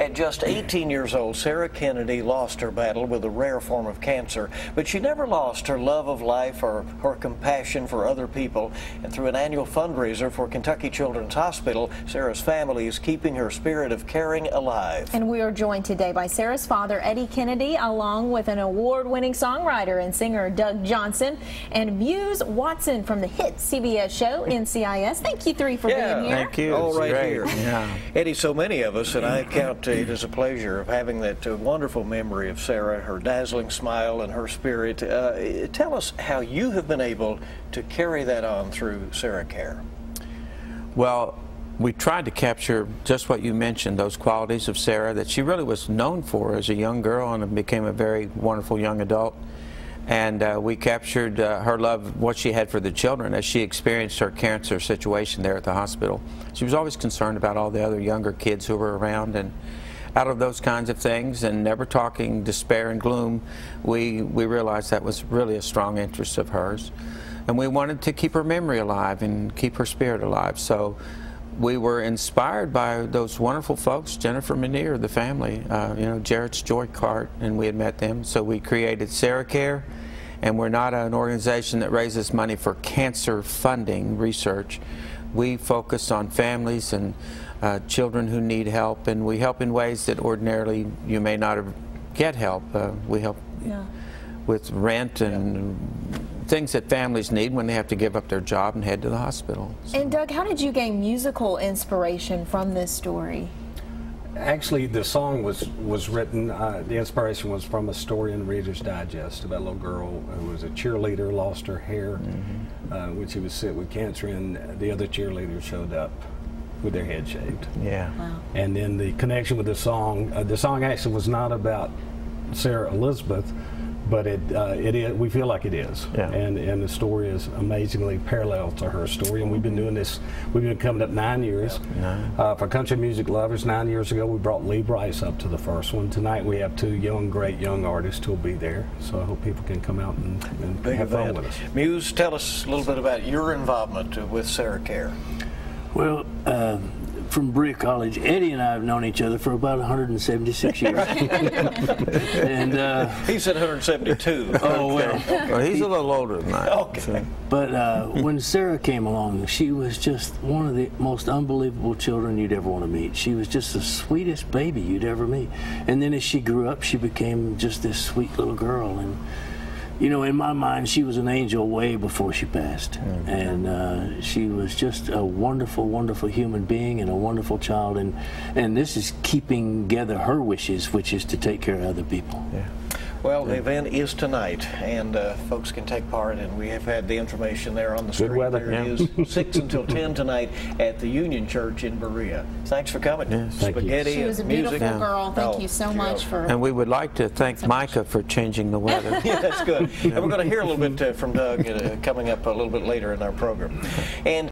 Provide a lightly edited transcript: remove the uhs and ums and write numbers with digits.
At just 18 years old, Sara Kennedy lost her battle with a rare form of cancer, but she never lost her love of life or her compassion for other people. And through an annual fundraiser for Kentucky Children's Hospital, Sara's family is keeping her spirit of caring alive. And we are joined today by Sara's father, Eddie Kennedy, along with an award-winning songwriter and singer, Doug Johnson, and Muse Watson from the hit CBS show NCIS. Thank you three for being here. Thank you. All right here. Yeah. Eddie, so many of us, and I count it as a pleasure of having that wonderful memory of Sara, her dazzling smile and her spirit. Tell us how you have been able to carry that on through Sara Care. Well, we tried to capture just what you mentioned, those qualities of Sara that she really was known for as a young girl and became a very wonderful young adult. And we captured her love, what she had for the children as she experienced her cancer situation there at the hospital. She was always concerned about all the other younger kids who were around, and out of those kinds of things, and never talking despair and gloom, we realized that was really a strong interest of hers. And we wanted to keep her memory alive and keep her spirit alive. So we were inspired by those wonderful folks, Jennifer Menier, the family, you know, Jarrett's Joy Cart, and we had met them. So we created Sara Care, and we're not an organization that raises money for cancer funding research. We focus on families and children who need help, and we help in ways that ordinarily you may not get help. We help with rent and things that families need when they have to give up their job and head to the hospital. So. And Doug, how did you gain musical inspiration from this story? Actually, the song was written, the inspiration was from a story in Reader's Digest about a little girl who was a cheerleader, lost her hair when she was sick with cancer, and the other cheerleaders showed up with their head shaved. Yeah. Wow. And then the connection with the song actually was not about Sara Elizabeth, but it is. We feel like it is, and the story is amazingly parallel to her story. And we've been doing this. We've been coming up 9 years for country music lovers. 9 years ago, we brought Lee Brice up to the first one. Tonight, we have two great young artists who'll be there. So I hope people can come out and have fun with us. Muse, tell us a little bit about your involvement with Sara Care. Well, from Berea College, Eddie and I have known each other for about 176 years. And he said 172. Oh, well. Well, he's a little older than that. Okay. So. But when Sara came along, she was just one of the most unbelievable children you'd ever want to meet. She was just the sweetest baby you'd ever meet. And then as she grew up, she became just this sweet little girl. And you know, in my mind, she was an angel way before she passed. And she was just a wonderful, wonderful human being and a wonderful child. And this is keeping together her wishes, which is to take care of other people. Yeah. Well, the event is tonight, and folks can take part, and we have had the information there on the screen. Good weather. There it is, 6 until 10 tonight at the Union Church in Berea. Thanks for coming. Yes. Spaghetti She was a and beautiful music. girl. Thank you so much for... And we would like to thank Micah for changing the weather. Yeah, that's good. And we're going to hear a little bit from Doug coming up a little bit later in our program. And